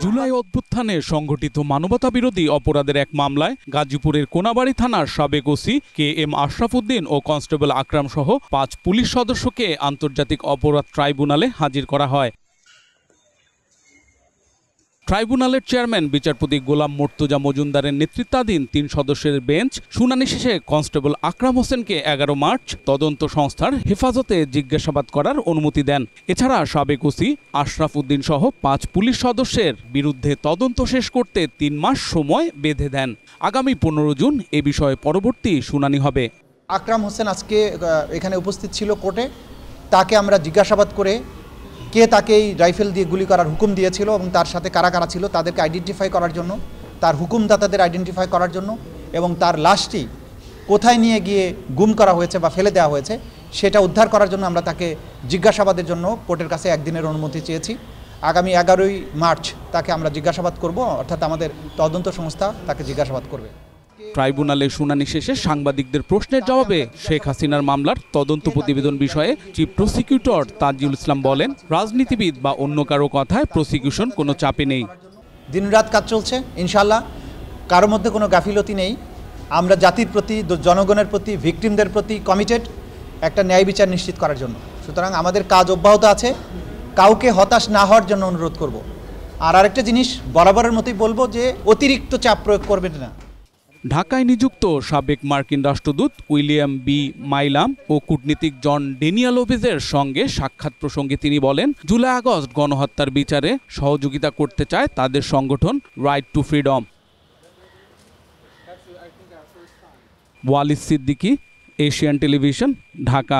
জুলাই অভ্যুত্থানে সংঘটিত মানবতাবিরোধী অপরাধের এক মামলায় গাজীপুরের কোনাবাড়ী থানার সাবেক ওসি KM আশরাফ উদ্দিন ও কনস্টেবল আকরাম সহ 5 পুলিশ সদস্যকে আন্তর্জাতিক অপরাধ ট্রাইব্যুনালে হাজির করা হয়। ট্রাইব্যুনালের চেয়ারম্যান বিচারপতি গোলাম মর্তুজা মজুমদারের নেতৃত্বাধীন 3 সদস্যের বেঞ্চ শুনানি শেষে কনস্টেবল আকরাম হোসেনকে 11 মার্চ তদন্ত সংস্থার হেফাজতে জিজ্ঞাসাবাদ করার অনুমতি দেন। এছাড়া সাবেক ওসি আশরাফ উদ্দিন সহ 5 পুলিশ সদস্যের বিরুদ্ধে তদন্ত শেষ করতে 3 মাস সময় বেঁধে দেন। আগামী 15 জুন এ বিষয়ে পরবর্তী শুনানি হবে। আকরাম হোসেন আজকে এখানে উপস্থিত ছিল কোর্টে। তাকে আমরা জিজ্ঞাসাবাদ করে কে তাকে এই রাইফেল দিয়ে গুলি করার হুকুম দিয়েছিল এবং তার সাথে কারা কারা ছিল তাদেরকে আইডেন্টিফাই করার জন্য, তার হুকুমদাতাদের আইডেন্টিফাই করার জন্য এবং তার লাশটি কোথায় নিয়ে গিয়ে গুম করা হয়েছে বা ফেলে দেওয়া হয়েছে সেটা উদ্ধার করার জন্য আমরা তাকে জিজ্ঞাসাবাদের জন্য কোর্টের কাছে 1 দিনের অনুমতি চেয়েছি। আগামী 11ই মার্চ তাকে আমরা জিজ্ঞাসাবাদ করব, অর্থাৎ আমাদের তদন্ত সংস্থা তাকে জিজ্ঞাসাবাদ করবে। ট্রাইব্যুনালে শুনানি শেষে সাংবাদিকদের প্রশ্নের জবাবে শেখ হাসিনার মামলার তদন্ত প্রতিবেদন বিষয়ে চিফ প্রসিকিউটর তাজিউল ইসলাম বলেন, রাজনীতিবিদ বা অন্য কারো কথায় প্রসিকিউশন কোনো চাপে নেই। দিনরাত কাজ চলছে, ইনশাআল্লাহ কারোর মধ্যে কোনো গাফিলতি নেই। আমরা জাতির প্রতি, জনগণের প্রতি, ভিকটিমদের প্রতি কমিটেড একটা ন্যায় বিচার নিশ্চিত করার জন্য। সুতরাং আমাদের কাজ অব্যাহত আছে, কাউকে হতাশ না হওয়ার জন্য অনুরোধ করব। আর আরেকটা জিনিস বরাবরের মতোই বলবো যে অতিরিক্ত চাপ প্রয়োগ করবেন না। ঢাকায় নিযুক্ত সাবেক মার্কিন রাষ্ট্রদূত উইলিয়াম বি মাইলাম ও কূটনীতিক জন ডেনিয়াল ওভিজের সঙ্গে সাক্ষাৎ প্রসঙ্গে তিনি বলেন, জুলাই আগস্ট গণহত্যার বিচারে সহযোগিতা করতে চায় তাদের সংগঠন right two freedom. Walid Siddiqui, Asian television, Dhaka.